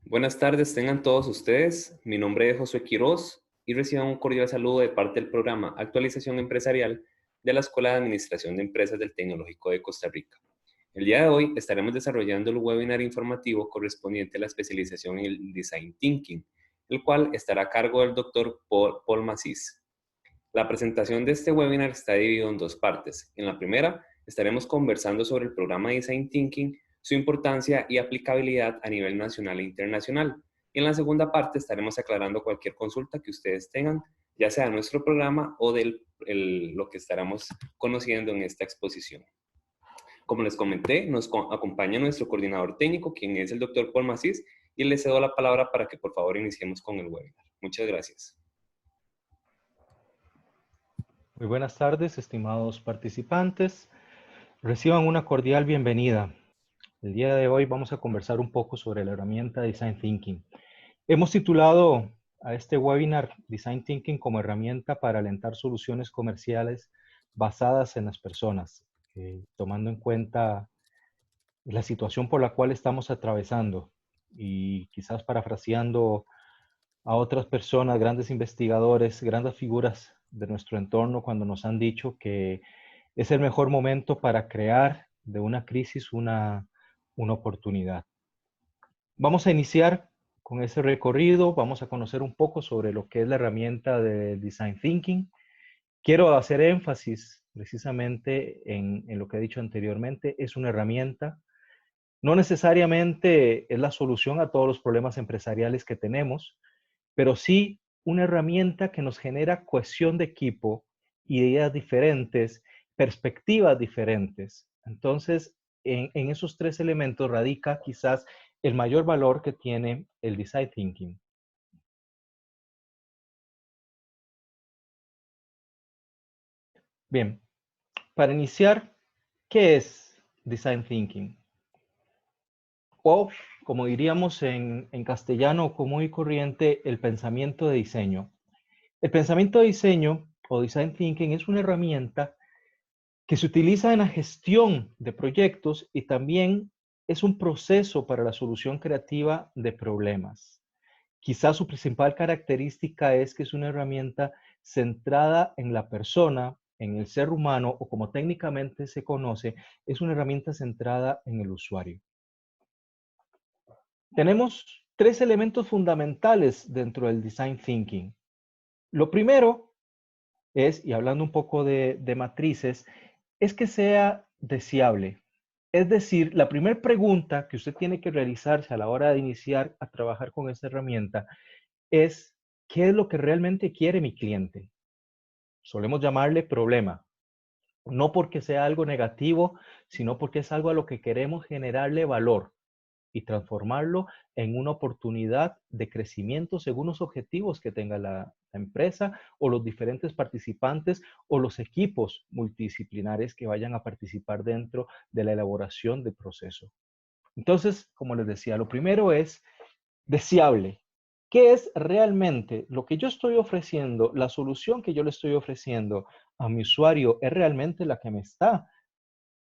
Buenas tardes, tengan todos ustedes. Mi nombre es Josué Quiroz y reciban un cordial saludo de parte del programa Actualización Empresarial de la Escuela de Administración de Empresas del Tecnológico de Costa Rica. El día de hoy estaremos desarrollando el webinar informativo correspondiente a la especialización en el Design Thinking, el cual estará a cargo del doctor Paul Macís. La presentación de este webinar está dividido en dos partes. En la primera, estaremos conversando sobre el programa Design Thinking, su importancia y aplicabilidad a nivel nacional e internacional. Y en la segunda parte estaremos aclarando cualquier consulta que ustedes tengan, ya sea de nuestro programa o de lo que estaremos conociendo en esta exposición. Como les comenté, nos acompaña nuestro coordinador técnico, quien es el doctor Paul Macís, y le cedo la palabra para que por favor iniciemos con el webinar. Muchas gracias. Muy buenas tardes, estimados participantes. Reciban una cordial bienvenida. El día de hoy vamos a conversar un poco sobre la herramienta Design Thinking. Hemos titulado a este webinar Design Thinking como herramienta para alentar soluciones comerciales basadas en las personas, tomando en cuenta la situación por la cual estamos atravesando y quizás parafraseando a otras personas, grandes investigadores, grandes figuras de nuestro entorno cuando nos han dicho que es el mejor momento para crear de una crisis una oportunidad. Vamos a iniciar con ese recorrido, vamos a conocer un poco sobre lo que es la herramienta de Design Thinking. Quiero hacer énfasis precisamente en lo que he dicho anteriormente, es una herramienta, no necesariamente es la solución a todos los problemas empresariales que tenemos, pero sí una herramienta que nos genera cohesión de equipo, ideas diferentes, perspectivas diferentes. Entonces, en esos tres elementos radica quizás el mayor valor que tiene el Design Thinking. Bien, para iniciar, ¿qué es Design Thinking? O, como diríamos en castellano común y corriente, el pensamiento de diseño. El pensamiento de diseño o Design Thinking es una herramienta que se utiliza en la gestión de proyectos y también es un proceso para la solución creativa de problemas. Quizás su principal característica es que es una herramienta centrada en la persona, en el ser humano, o como técnicamente se conoce, es una herramienta centrada en el usuario. Tenemos tres elementos fundamentales dentro del Design Thinking. Lo primero es, y hablando un poco de matrices, es que sea deseable. Es decir, la primera pregunta que usted tiene que realizarse a la hora de iniciar a trabajar con esta herramienta es, ¿qué es lo que realmente quiere mi cliente? Solemos llamarle problema. No porque sea algo negativo, sino porque es algo a lo que queremos generarle valor y transformarlo en una oportunidad de crecimiento según los objetivos que tenga la empresa o los diferentes participantes o los equipos multidisciplinares que vayan a participar dentro de la elaboración del proceso. Entonces, como les decía, lo primero es deseable. ¿Qué es realmente lo que yo estoy ofreciendo? La solución que yo le estoy ofreciendo a mi usuario es realmente la que me está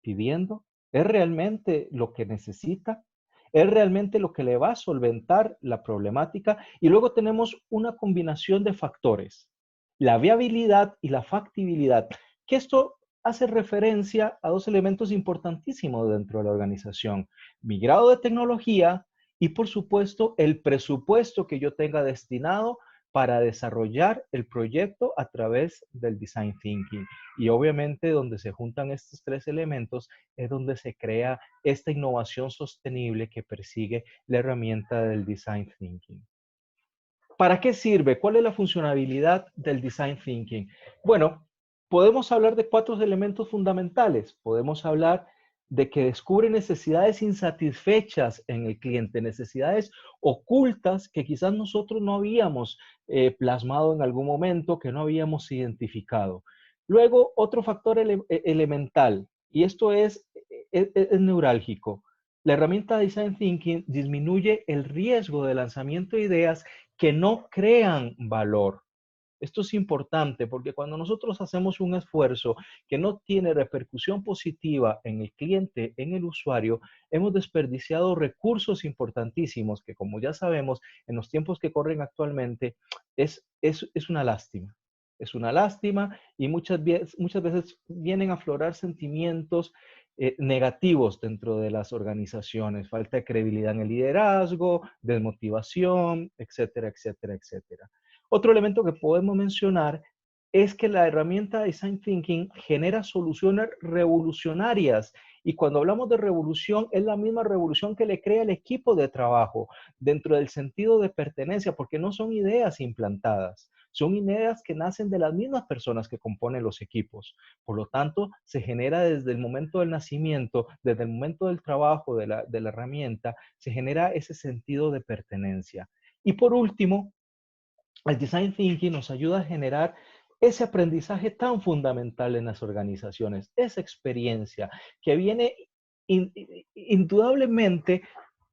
pidiendo, es realmente lo que necesita, es realmente lo que le va a solventar la problemática. Y luego tenemos una combinación de factores, la viabilidad y la factibilidad, que esto hace referencia a dos elementos importantísimos dentro de la organización: mi grado de tecnología y, por supuesto, el presupuesto que yo tenga destinado para desarrollar el proyecto a través del Design Thinking. Y obviamente donde se juntan estos tres elementos es donde se crea esta innovación sostenible que persigue la herramienta del Design Thinking. ¿Para qué sirve? ¿Cuál es la funcionalidad del Design Thinking? Bueno, podemos hablar de cuatro elementos fundamentales. Podemos hablar de que descubre necesidades insatisfechas en el cliente, necesidades ocultas que quizás nosotros no habíamos plasmado en algún momento, que no habíamos identificado. Luego, otro factor elemental, y esto es neurálgico. La herramienta Design Thinking disminuye el riesgo de lanzamiento de ideas que no crean valor. Esto es importante porque cuando nosotros hacemos un esfuerzo que no tiene repercusión positiva en el cliente, en el usuario, hemos desperdiciado recursos importantísimos que, como ya sabemos, en los tiempos que corren actualmente, es una lástima. Es una lástima y muchas veces vienen a aflorar sentimientos negativos dentro de las organizaciones, falta de credibilidad en el liderazgo, desmotivación, etcétera, etcétera, etcétera. Otro elemento que podemos mencionar es que la herramienta Design Thinking genera soluciones revolucionarias. Y cuando hablamos de revolución, es la misma revolución que le crea el equipo de trabajo dentro del sentido de pertenencia, porque no son ideas implantadas, son ideas que nacen de las mismas personas que componen los equipos. Por lo tanto, se genera desde el momento del nacimiento, desde el momento del trabajo de la herramienta, se genera ese sentido de pertenencia. Y por último, el design thinking nos ayuda a generar ese aprendizaje tan fundamental en las organizaciones, esa experiencia que viene indudablemente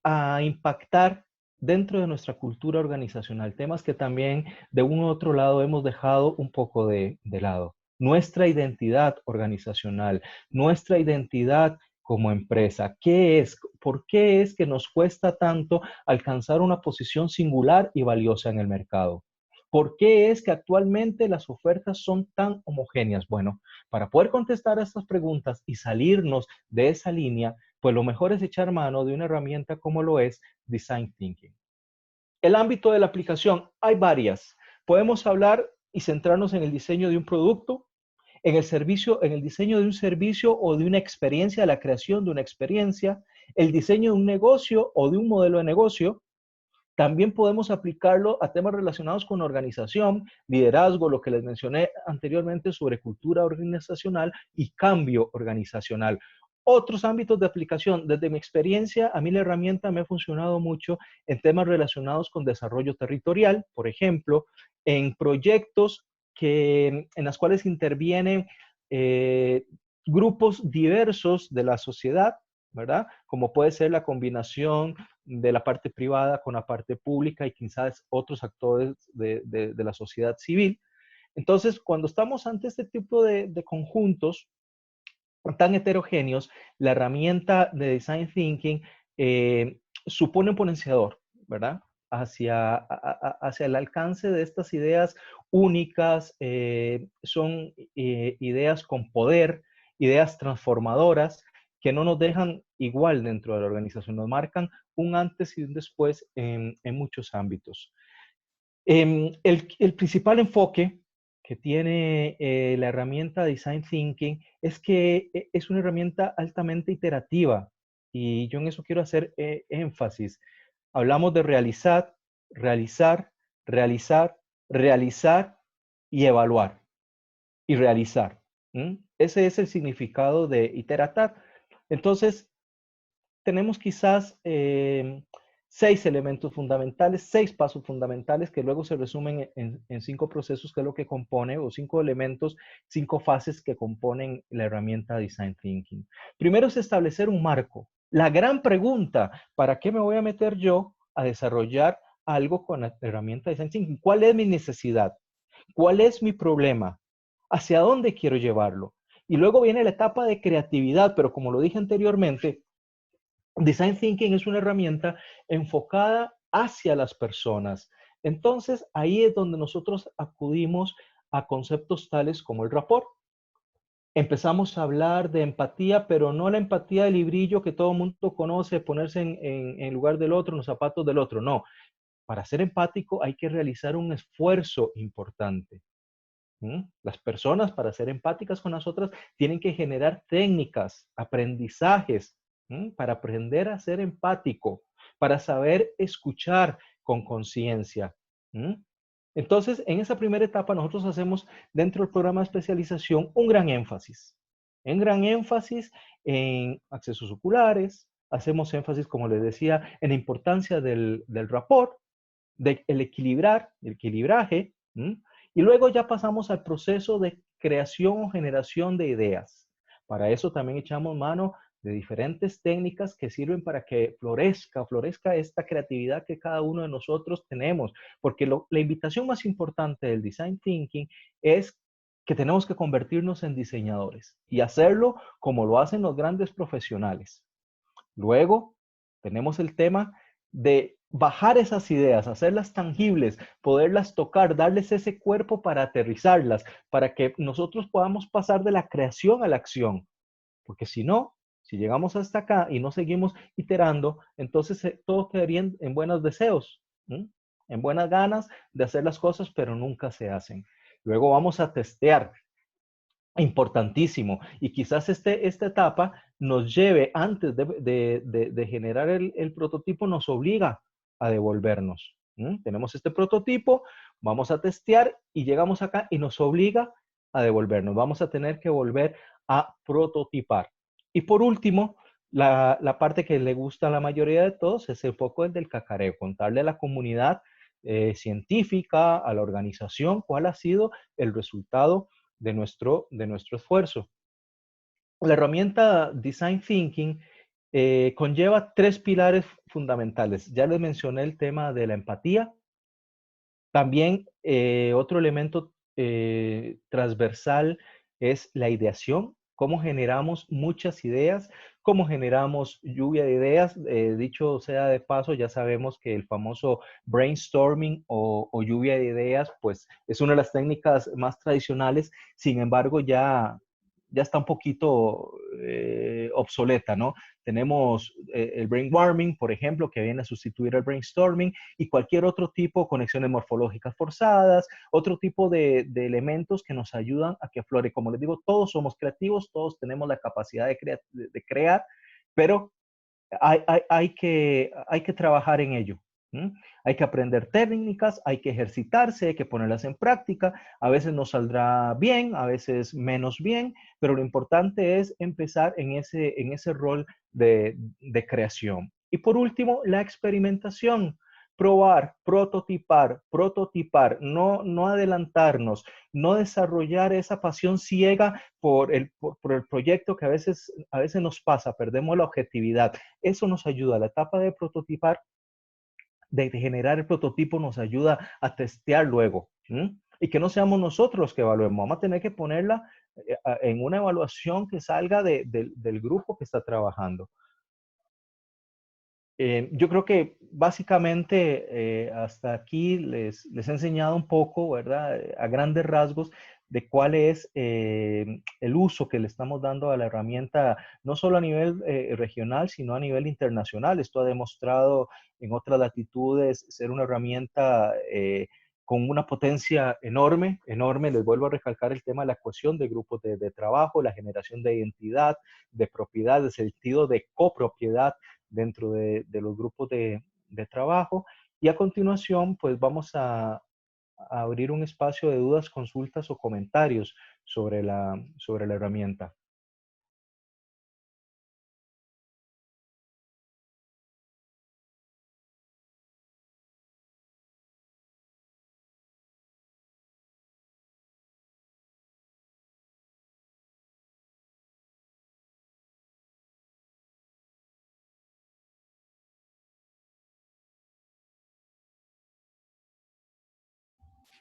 a impactar dentro de nuestra cultura organizacional, temas que también de un u otro lado hemos dejado un poco de lado. Nuestra identidad organizacional, nuestra identidad como empresa, ¿qué es? ¿Por qué es que nos cuesta tanto alcanzar una posición singular y valiosa en el mercado? ¿Por qué es que actualmente las ofertas son tan homogéneas? Bueno, para poder contestar a estas preguntas y salirnos de esa línea, pues lo mejor es echar mano de una herramienta como lo es Design Thinking. El ámbito de la aplicación, hay varias. Podemos hablar y centrarnos en el diseño de un producto, en el servicio, en el diseño de un servicio o de una experiencia, la creación de una experiencia, el diseño de un negocio o de un modelo de negocio. También podemos aplicarlo a temas relacionados con organización, liderazgo, lo que les mencioné anteriormente sobre cultura organizacional y cambio organizacional. Otros ámbitos de aplicación, desde mi experiencia, a mí la herramienta me ha funcionado mucho en temas relacionados con desarrollo territorial, por ejemplo, en proyectos en los cuales intervienen eh, grupos diversos de la sociedad, ¿verdad? Como puede ser la combinación de la parte privada con la parte pública y quizás otros actores de la sociedad civil. Entonces, cuando estamos ante este tipo de conjuntos tan heterogéneos, la herramienta de Design Thinking supone un potenciador, ¿verdad? Hacia el alcance de estas ideas únicas, son ideas con poder, ideas transformadoras que no nos dejan igual dentro de la organización, nos marcan un antes y un después en muchos ámbitos. El principal enfoque que tiene la herramienta Design Thinking es que es una herramienta altamente iterativa y yo en eso quiero hacer énfasis. Hablamos de realizar, realizar, realizar, realizar y evaluar y realizar. Ese es el significado de iteratar. Entonces, tenemos quizás 6 elementos fundamentales, 6 pasos fundamentales que luego se resumen en 5 procesos, que es lo que compone, o 5 elementos, 5 fases que componen la herramienta Design Thinking. Primero es establecer un marco. La gran pregunta, ¿para qué me voy a meter yo a desarrollar algo con la herramienta Design Thinking? ¿Cuál es mi necesidad? ¿Cuál es mi problema? ¿Hacia dónde quiero llevarlo? Y luego viene la etapa de creatividad, pero como lo dije anteriormente, Design Thinking es una herramienta enfocada hacia las personas. Entonces, ahí es donde nosotros acudimos a conceptos tales como el rapport. Empezamos a hablar de empatía, pero no la empatía del librillo que todo el mundo conoce, ponerse en lugar del otro, en los zapatos del otro. No, para ser empático hay que realizar un esfuerzo importante. Las personas, para ser empáticas con las otras, tienen que generar técnicas, aprendizajes, para aprender a ser empático, para saber escuchar con conciencia. Entonces, en esa primera etapa, nosotros hacemos dentro del programa de especialización un gran énfasis en accesos oculares, hacemos énfasis, como les decía, en la importancia del rapport, del equilibraje, y luego ya pasamos al proceso de creación o generación de ideas. Para eso también echamos mano de diferentes técnicas que sirven para que florezca esta creatividad que cada uno de nosotros tenemos, porque la invitación más importante del Design Thinking es que tenemos que convertirnos en diseñadores y hacerlo como lo hacen los grandes profesionales. Luego, tenemos el tema de bajar esas ideas, hacerlas tangibles, poderlas tocar, darles ese cuerpo para aterrizarlas, para que nosotros podamos pasar de la creación a la acción. Porque si no, si llegamos hasta acá y no seguimos iterando, entonces todo quedaría en buenos deseos, ¿m? En buenas ganas de hacer las cosas, pero nunca se hacen. Luego vamos a testear, importantísimo. Y quizás esta etapa nos lleve, antes de generar el prototipo, nos obliga a devolvernos. Tenemos este prototipo, vamos a testear y llegamos acá y nos obliga a devolvernos. Vamos a tener que volver a prototipar. Y por último, la parte que le gusta a la mayoría de todos es un poco el del cacareo, contarle a la comunidad científica, a la organización, cuál ha sido el resultado de nuestro esfuerzo. La herramienta Design Thinking conlleva 3 pilares fundamentales. Ya les mencioné el tema de la empatía. También otro elemento transversal es la ideación, cómo generamos muchas ideas, cómo generamos lluvia de ideas. Dicho sea de paso, ya sabemos que el famoso brainstorming o lluvia de ideas, pues es una de las técnicas más tradicionales, sin embargo ya está un poquito obsoleta, ¿no? Tenemos el brainwarming, por ejemplo, que viene a sustituir al brainstorming, y cualquier otro tipo, conexiones morfológicas forzadas, otro tipo de elementos que nos ayudan a que aflore. Como les digo, todos somos creativos, todos tenemos la capacidad de crear, pero hay que trabajar en ello. Hay que aprender técnicas, hay que ejercitarse, hay que ponerlas en práctica. A veces nos saldrá bien, a veces menos bien, pero lo importante es empezar en ese rol de creación. Y por último, la experimentación. Probar, prototipar, no adelantarnos, no desarrollar esa pasión ciega por el proyecto que a veces nos pasa, perdemos la objetividad. Eso nos ayuda. La etapa de prototipar, de generar el prototipo, nos ayuda a testear luego. Y que no seamos nosotros los que evaluemos. Vamos a tener que ponerla en una evaluación que salga del grupo que está trabajando. Yo creo que básicamente hasta aquí les he enseñado un poco, ¿verdad? A grandes rasgos de cuál es el uso que le estamos dando a la herramienta, no solo a nivel regional, sino a nivel internacional. Esto ha demostrado en otras latitudes ser una herramienta con una potencia enorme, enorme. Les vuelvo a recalcar el tema de la cohesión de grupos de trabajo, la generación de identidad, de propiedad, de sentido de copropiedad dentro de los grupos de trabajo. Y a continuación, pues vamos a abrir un espacio de dudas, consultas o comentarios sobre la herramienta.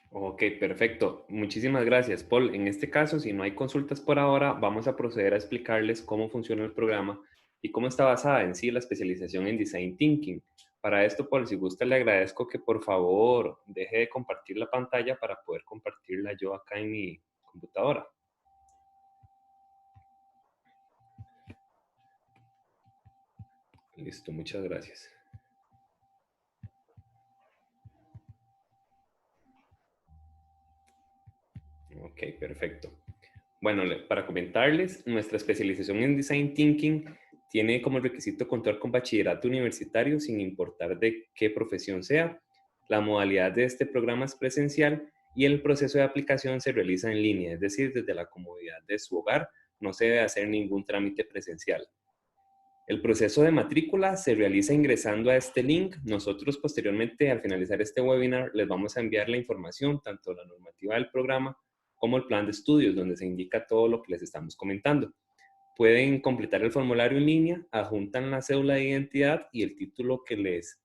Ok, perfecto. Muchísimas gracias, Paul. En este caso, si no hay consultas por ahora, vamos a proceder a explicarles cómo funciona el programa y cómo está basada en sí la especialización en Design Thinking. Para esto, Paul, si gusta, le agradezco que por favor deje de compartir la pantalla para poder compartirla yo acá en mi computadora. Listo, muchas gracias. Ok, perfecto. Bueno, para comentarles, nuestra especialización en Design Thinking tiene como requisito contar con bachillerato universitario sin importar de qué profesión sea. La modalidad de este programa es presencial y el proceso de aplicación se realiza en línea, es decir, desde la comodidad de su hogar, no se debe hacer ningún trámite presencial. El proceso de matrícula se realiza ingresando a este link. Nosotros posteriormente, al finalizar este webinar, les vamos a enviar la información, tanto la normativa del programa como el plan de estudios, donde se indica todo lo que les estamos comentando. pueden completar el formulario en línea, adjuntan la cédula de identidad y el título que les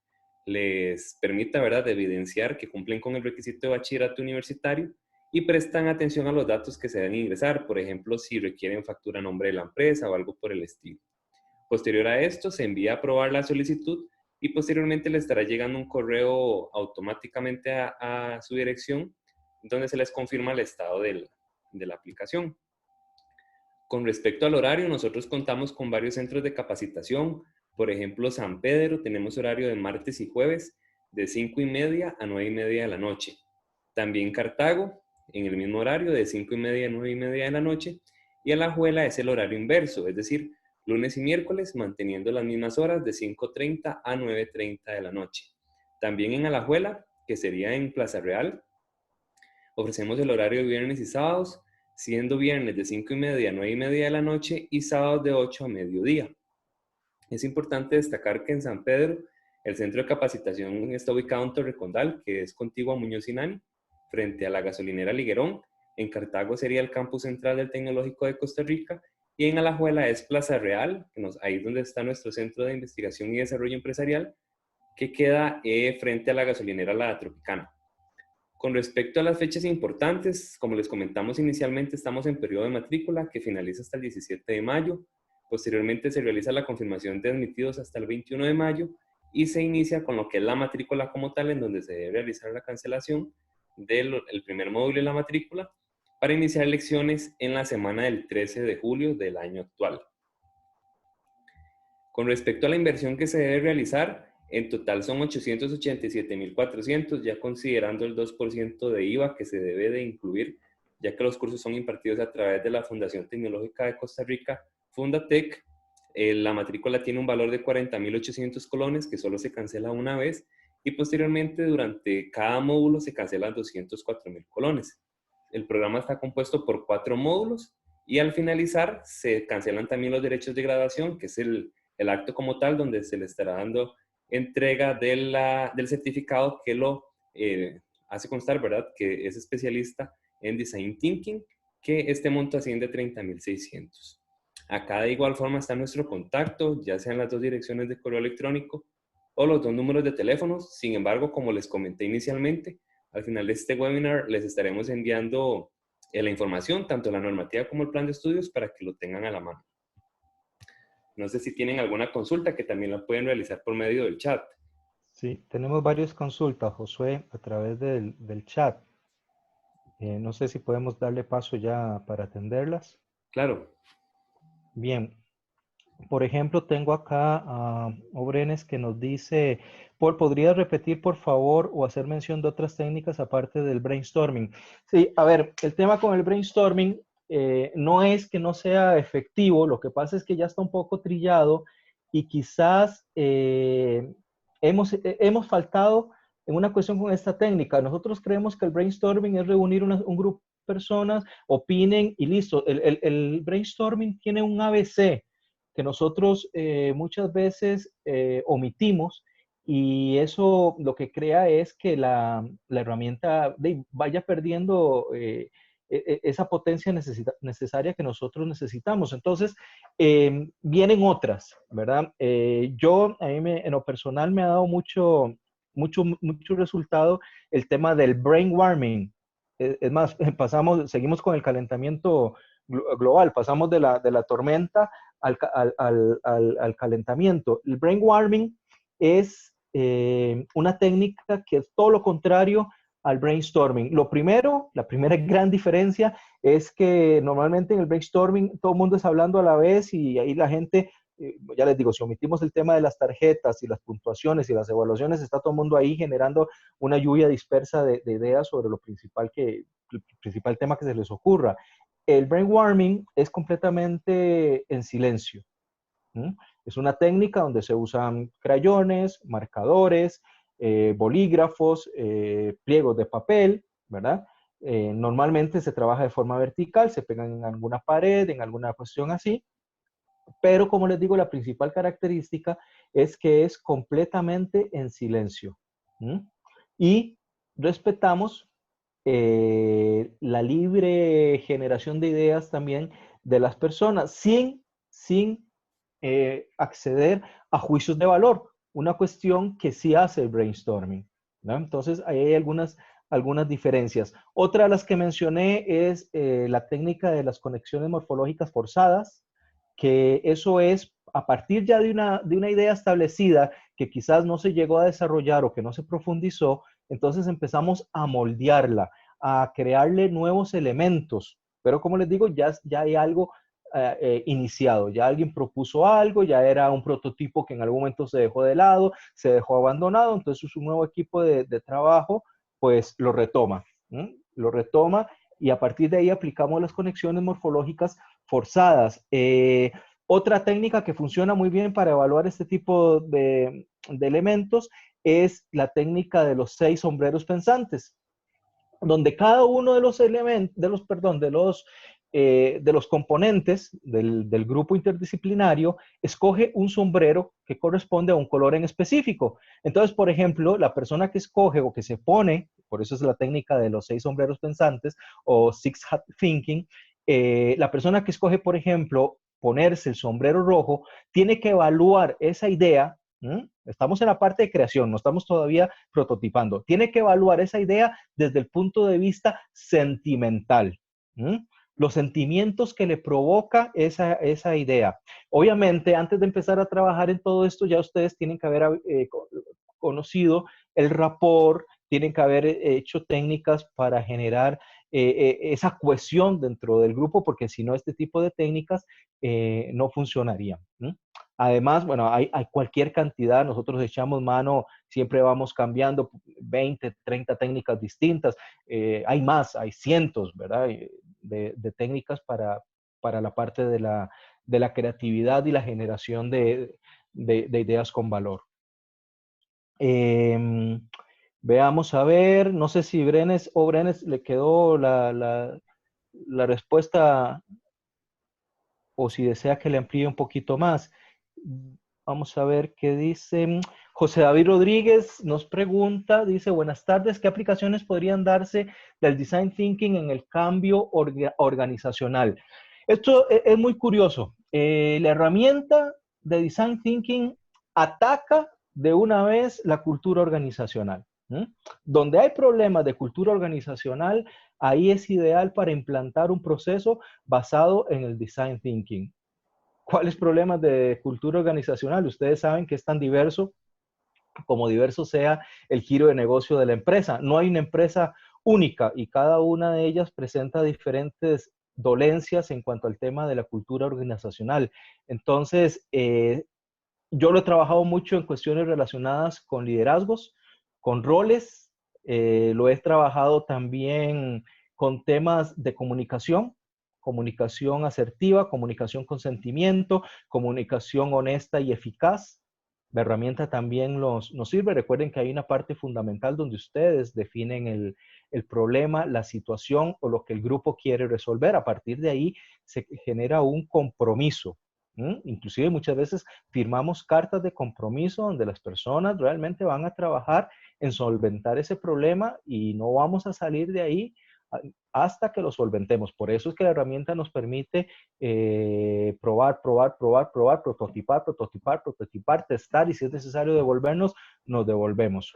permita, ¿verdad?, de evidenciar que cumplen con el requisito de bachillerato universitario y prestan atención a los datos que se deben ingresar, por ejemplo, si requieren factura a nombre de la empresa o algo por el estilo. Posterior a esto, se envía a aprobar la solicitud y posteriormente le estará llegando un correo automáticamente a su dirección donde se les confirma el estado de la aplicación. Con respecto al horario, nosotros contamos con varios centros de capacitación. Por ejemplo, San Pedro, tenemos horario de martes y jueves de 5:30 a 9:30 de la noche. También Cartago, en el mismo horario de 5:30 a 9:30 de la noche. Y Alajuela es el horario inverso, es decir, lunes y miércoles manteniendo las mismas horas de 5:30 a 9:30 de la noche. También en Alajuela, que sería en Plaza Real, ofrecemos el horario de viernes y sábados, siendo viernes de 5:30 a 9:30 de la noche y sábados de 8 a mediodía. Es importante destacar que en San Pedro el centro de capacitación está ubicado en Torrecondal, que es contiguo a Muñoz y Nani, frente a la gasolinera Liguerón. En Cartago sería el campus central del Tecnológico de Costa Rica y en Alajuela es Plaza Real, ahí es donde está nuestro centro de investigación y desarrollo empresarial, que queda frente a la gasolinera La Tropicana. Con respecto a las fechas importantes, como les comentamos inicialmente, estamos en periodo de matrícula que finaliza hasta el 17 de mayo. Posteriormente se realiza la confirmación de admitidos hasta el 21 de mayo y se inicia con lo que es la matrícula como tal, en donde se debe realizar la cancelación del primer módulo de la matrícula para iniciar lecciones en la semana del 13 de julio del año actual. Con respecto a la inversión que se debe realizar, en total son 887,400, ya considerando el 2% de IVA que se debe de incluir, ya que los cursos son impartidos a través de la Fundación Tecnológica de Costa Rica, Fundatec. La matrícula tiene un valor de 40,800 colones que solo se cancela una vez y posteriormente durante cada módulo se cancelan 204,000 colones. El programa está compuesto por 4 módulos y al finalizar se cancelan también los derechos de graduación, que es el acto como tal donde se le estará dando entrega del certificado que lo hace constar, ¿verdad?, que es especialista en Design Thinking, que este monto asciende a 30,600. Acá de igual forma está nuestro contacto, ya sean las 2 direcciones de correo electrónico o los 2 números de teléfonos. Sin embargo, como les comenté inicialmente, al final de este webinar les estaremos enviando la información, tanto la normativa como el plan de estudios, para que lo tengan a la mano. No sé si tienen alguna consulta que también la pueden realizar por medio del chat. Sí, tenemos varias consultas, Josué, a través del chat. No sé si podemos darle paso ya para atenderlas. Claro. Bien. Por ejemplo, tengo acá a Obrenes que nos dice, Paul, ¿podrías repetir, por favor, o hacer mención de otras técnicas aparte del brainstorming? Sí, a ver, el tema con el brainstorming no es que no sea efectivo, lo que pasa es que ya está un poco trillado y quizás hemos faltado en una cuestión con esta técnica. Nosotros creemos que el brainstorming es reunir un grupo de personas, opinen y listo. El brainstorming tiene un ABC que nosotros muchas veces omitimos y eso lo que crea es que la herramienta vaya perdiendo esa potencia necesaria que nosotros necesitamos. Entonces, vienen otras, ¿verdad? Yo, a mí en lo personal me ha dado mucho resultado el tema del brain warming. Es más, seguimos con el calentamiento global, pasamos de la tormenta al calentamiento. El brain warming es una técnica que es todo lo contrario al brainstorming. La primera gran diferencia es que normalmente en el brainstorming todo el mundo está hablando a la vez y ahí la gente, ya les digo, si omitimos el tema de las tarjetas y las puntuaciones y las evaluaciones, está todo el mundo ahí generando una lluvia dispersa de ideas sobre el principal tema que se les ocurra. El brain warming es completamente en silencio. Es una técnica donde se usan crayones, marcadores, bolígrafos, pliegos de papel, ¿verdad? Normalmente se trabaja de forma vertical, se pegan en alguna pared, en alguna cuestión así, pero como les digo, la principal característica es que es completamente en silencio. Y respetamos la libre generación de ideas también de las personas, sin sin acceder a juicios de valor, una cuestión que sí hace el brainstorming, ¿no? Entonces, ahí hay algunas diferencias. Otra de las que mencioné es la técnica de las conexiones morfológicas forzadas, que eso es a partir ya de una idea establecida que quizás no se llegó a desarrollar o que no se profundizó, entonces empezamos a moldearla, a crearle nuevos elementos. Pero como les digo, ya hay algo iniciado, ya alguien propuso algo, ya era un prototipo que en algún momento se dejó de lado, se dejó abandonado, entonces un nuevo equipo de trabajo pues lo retoma, ¿sí? Lo retoma y a partir de ahí aplicamos las conexiones morfológicas forzadas. Otra técnica que funciona muy bien para evaluar este tipo de elementos es la técnica de los 6 sombreros pensantes, donde cada uno de los elementos, de los componentes del grupo interdisciplinario escoge un sombrero que corresponde a un color en específico. Entonces, por ejemplo, la persona que escoge o que se pone, por eso es la técnica de los 6 sombreros pensantes o six hat thinking, la persona que escoge, por ejemplo, ponerse el sombrero rojo, tiene que evaluar esa idea. Estamos en la parte de creación, no estamos todavía prototipando. Tiene que evaluar esa idea desde el punto de vista sentimental. Los sentimientos que le provoca esa idea. Obviamente, antes de empezar a trabajar en todo esto, ya ustedes tienen que haber conocido el rapport, tienen que haber hecho técnicas para generar esa cohesión dentro del grupo, porque si no, este tipo de técnicas no funcionarían. Además, bueno, hay cualquier cantidad, nosotros echamos mano, siempre vamos cambiando 20, 30 técnicas distintas, hay más, hay cientos, ¿verdad? De técnicas para la parte de la creatividad y la generación de ideas con valor. Veamos a ver, no sé si Brenes le quedó la respuesta o si desea que le amplíe un poquito más. Vamos a ver qué dice. José David Rodríguez nos pregunta, dice, buenas tardes, ¿qué aplicaciones podrían darse del Design Thinking en el cambio organizacional? Esto es muy curioso. La herramienta de Design Thinking ataca de una vez la cultura organizacional. Donde hay problemas de cultura organizacional, ahí es ideal para implantar un proceso basado en el Design Thinking. ¿Cuáles problemas de cultura organizacional? Ustedes saben que es tan diverso como diverso sea el giro de negocio de la empresa. No hay una empresa única y cada una de ellas presenta diferentes dolencias en cuanto al tema de la cultura organizacional. Entonces, yo lo he trabajado mucho en cuestiones relacionadas con liderazgos, con roles, lo he trabajado también con temas de comunicación, comunicación asertiva, comunicación con sentimiento, comunicación honesta y eficaz. La herramienta también nos sirve. Recuerden que hay una parte fundamental donde ustedes definen el problema, la situación o lo que el grupo quiere resolver. A partir de ahí se genera un compromiso. Inclusive muchas veces firmamos cartas de compromiso donde las personas realmente van a trabajar en solventar ese problema y no vamos a salir de ahí hasta que lo solventemos. Por eso es que la herramienta nos permite probar, prototipar, testar y si es necesario devolvernos, nos devolvemos.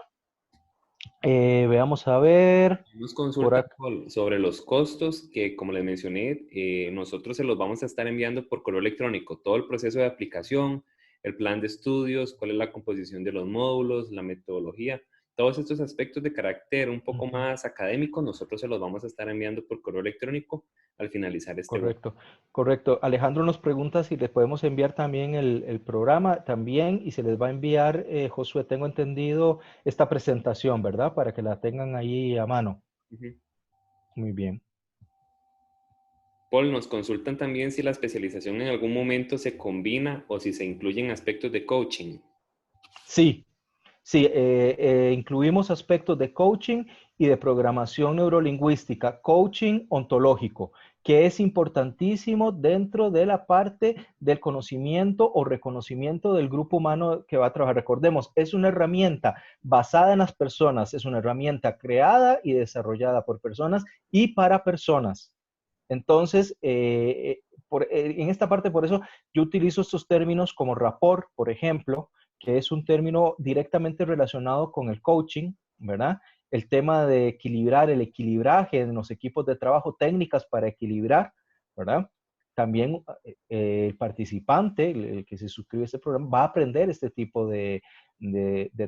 Veamos a ver. Nos consulta sobre los costos que, como les mencioné, nosotros se los vamos a estar enviando por correo electrónico. Todo el proceso de aplicación, el plan de estudios, cuál es la composición de los módulos, la metodología. Todos estos aspectos de carácter un poco más académico, nosotros se los vamos a estar enviando por correo electrónico al finalizar este Correcto, correcto. Alejandro nos pregunta si les podemos enviar también el programa también y se les va a enviar, Josué, tengo entendido, esta presentación, ¿verdad? Para que la tengan ahí a mano. Muy bien. Paul, nos consultan también si la especialización en algún momento se combina o si se incluyen aspectos de coaching. Sí, incluimos aspectos de coaching y de programación neurolingüística, coaching ontológico, que es importantísimo dentro de la parte del conocimiento o reconocimiento del grupo humano que va a trabajar. Recordemos, es una herramienta basada en las personas, es una herramienta creada y desarrollada por personas y para personas. Entonces, en esta parte, por eso yo utilizo estos términos como rapport, por ejemplo, que es un término directamente relacionado con el coaching, ¿verdad? El tema de equilibrar, el equilibraje en los equipos de trabajo, técnicas para equilibrar, ¿verdad? También el participante, el que se suscribe a este programa, va a aprender este tipo de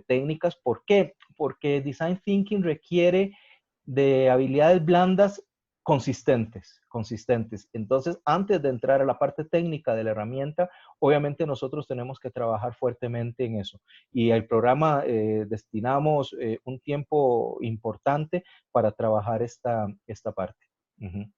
técnicas. ¿Por qué? Porque Design Thinking requiere de habilidades blandas consistentes. Entonces, antes de entrar a la parte técnica de la herramienta, obviamente nosotros tenemos que trabajar fuertemente en eso. Y el programa destinamos un tiempo importante para trabajar esta parte. Uh-huh.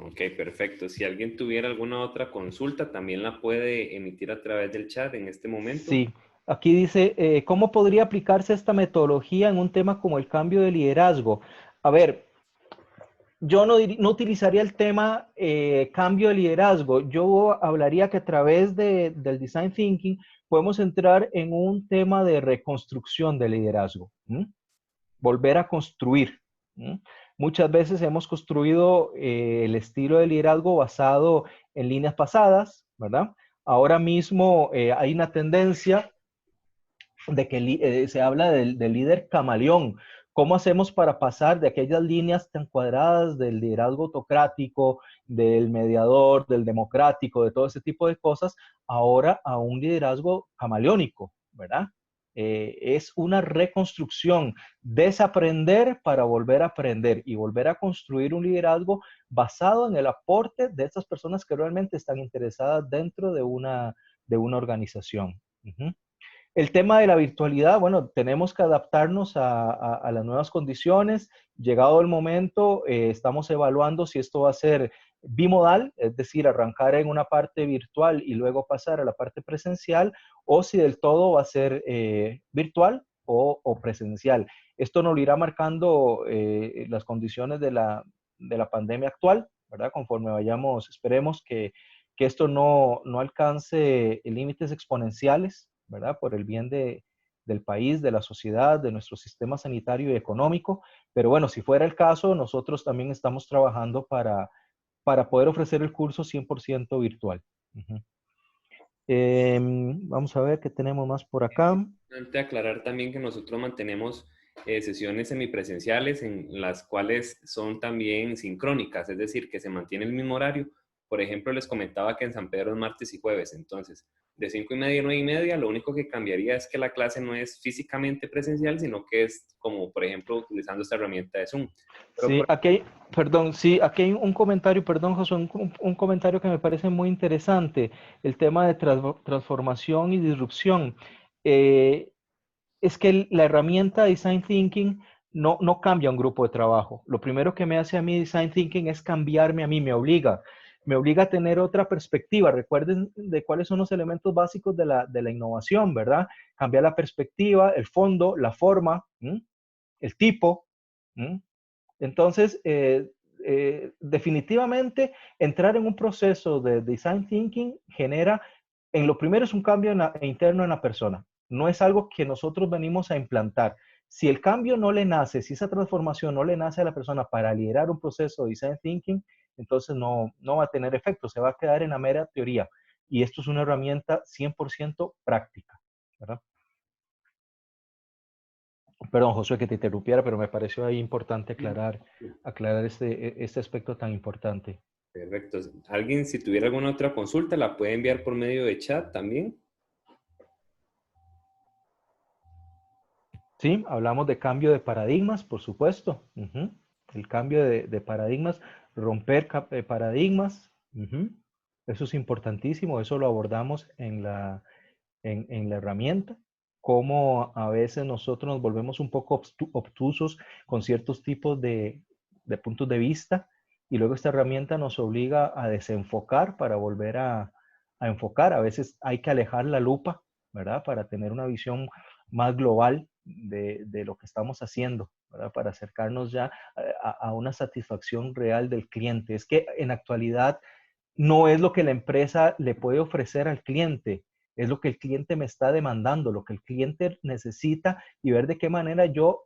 Ok, perfecto. Si alguien tuviera alguna otra consulta, también la puede emitir a través del chat en este momento. Sí, aquí dice, ¿cómo podría aplicarse esta metodología en un tema como el cambio de liderazgo? A ver, yo no utilizaría el tema cambio de liderazgo. Yo hablaría que a través del design thinking podemos entrar en un tema de reconstrucción de liderazgo. Volver a construir. Muchas veces hemos construido el estilo de liderazgo basado en líneas pasadas, ¿verdad? Ahora mismo hay una tendencia de que se habla del líder camaleón. ¿Cómo hacemos para pasar de aquellas líneas tan cuadradas del liderazgo autocrático, del mediador, del democrático, de todo ese tipo de cosas, ahora a un liderazgo camaleónico, ¿verdad? Es una reconstrucción, desaprender para volver a aprender y volver a construir un liderazgo basado en el aporte de estas personas que realmente están interesadas dentro de una organización. Uh-huh. El tema de la virtualidad, bueno, tenemos que adaptarnos a las nuevas condiciones. Llegado el momento, estamos evaluando si esto va a ser bimodal, es decir, arrancar en una parte virtual y luego pasar a la parte presencial, o si del todo va a ser virtual o presencial. Esto nos lo irá marcando las condiciones de la pandemia actual, ¿verdad? Conforme vayamos, esperemos que esto no alcance límites exponenciales, ¿verdad? Por el bien del país, de la sociedad, de nuestro sistema sanitario y económico. Pero bueno, si fuera el caso, nosotros también estamos trabajando para poder ofrecer el curso 100% virtual. Uh-huh. Vamos a ver qué tenemos más por acá. Es importante aclarar también que nosotros mantenemos sesiones semipresenciales en las cuales son también sincrónicas, es decir, que se mantiene el mismo horario. Por ejemplo, les comentaba que en San Pedro es martes y jueves, entonces de 5:30 a 9:30, lo único que cambiaría es que la clase no es físicamente presencial, sino que es como, por ejemplo, utilizando esta herramienta de Zoom. Pero Sí, aquí hay un comentario, perdón, José, un comentario que me parece muy interesante, el tema de transformación y disrupción. Eh, es que la herramienta Design Thinking no cambia un grupo de trabajo. Lo primero que me hace a mí Design Thinking es cambiarme a mí, me obliga a tener otra perspectiva. Recuerden de cuáles son los elementos básicos de la innovación, ¿verdad? Cambiar la perspectiva, el fondo, la forma, el tipo. Entonces, definitivamente, entrar en un proceso de Design Thinking genera, en lo primero es un cambio interno en la persona. No es algo que nosotros venimos a implantar. Si el cambio no le nace, si esa transformación no le nace a la persona para liderar un proceso de Design Thinking, entonces no va a tener efecto, se va a quedar en la mera teoría. Y esto es una herramienta 100% práctica, ¿verdad? Perdón, Josué, que te interrumpiera, pero me pareció ahí importante aclarar este aspecto tan importante. perfecto. Alguien, si tuviera alguna otra consulta, la puede enviar por medio de chat también. Sí, hablamos de cambio de paradigmas, por supuesto. El cambio de paradigmas, romper paradigmas. Eso es importantísimo, eso lo abordamos en la herramienta, cómo a veces nosotros nos volvemos un poco obtusos con ciertos tipos de puntos de vista y luego esta herramienta nos obliga a desenfocar para volver a enfocar. A veces hay que alejar la lupa, ¿verdad? Para tener una visión más global de lo que estamos haciendo, ¿verdad? Para acercarnos ya a una satisfacción real del cliente. Es que en actualidad no es lo que la empresa le puede ofrecer al cliente, es lo que el cliente me está demandando, lo que el cliente necesita y ver de qué manera yo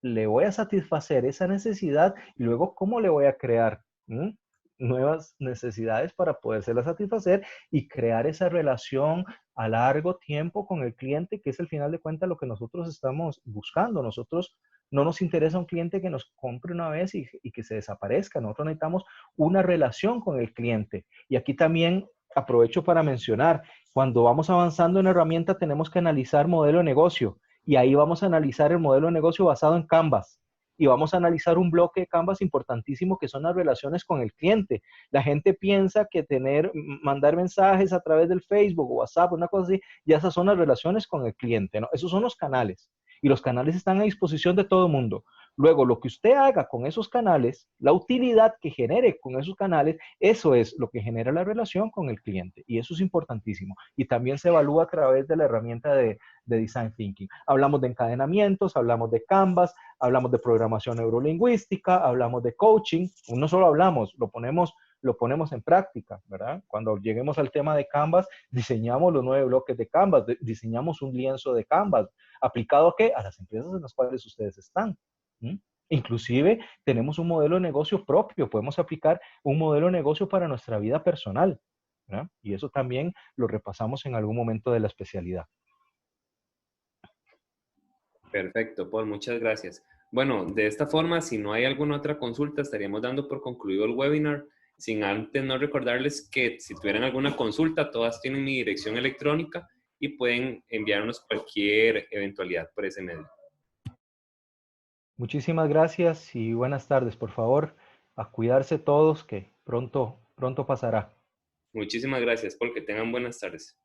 le voy a satisfacer esa necesidad y luego cómo le voy a crear ¿m? Nuevas necesidades para podérselas satisfacer y crear esa relación a largo tiempo con el cliente, que es al final de cuentas lo que nosotros estamos buscando. Nosotros no nos interesa un cliente que nos compre una vez y que se desaparezca. Nosotros necesitamos una relación con el cliente. Y aquí también aprovecho para mencionar, cuando vamos avanzando en la herramienta tenemos que analizar modelo de negocio y ahí vamos a analizar el modelo de negocio basado en Canvas y vamos a analizar un bloque de Canvas importantísimo que son las relaciones con el cliente. La gente piensa que mandar mensajes a través del Facebook o WhatsApp, una cosa así, ya esas son las relaciones con el cliente, ¿no? Esos son los canales y los canales están a disposición de todo el mundo. Luego, lo que usted haga con esos canales, la utilidad que genere con esos canales, eso es lo que genera la relación con el cliente y eso es importantísimo. Y también se evalúa a través de la herramienta de Design Thinking. Hablamos de encadenamientos, hablamos de Canvas, hablamos de programación neurolingüística, hablamos de coaching. No solo hablamos, lo ponemos en práctica, ¿verdad? Cuando lleguemos al tema de Canvas, diseñamos los 9 bloques de Canvas, diseñamos un lienzo de Canvas, aplicado ¿a qué? A las empresas en las cuales ustedes están. ¿Mm? Inclusive tenemos un modelo de negocio propio, podemos aplicar un modelo de negocio para nuestra vida personal, ¿verdad? Y eso también lo repasamos en algún momento de la especialidad. Perfecto, Paul, muchas gracias. Bueno, de esta forma, si no hay alguna otra consulta, estaríamos dando por concluido el webinar, sin antes no recordarles que si tuvieran alguna consulta, todas tienen mi dirección electrónica y pueden enviarnos cualquier eventualidad por ese medio. Muchísimas gracias y buenas tardes. Por favor, a cuidarse todos, que pronto pasará. Muchísimas gracias, Paul, que tengan buenas tardes.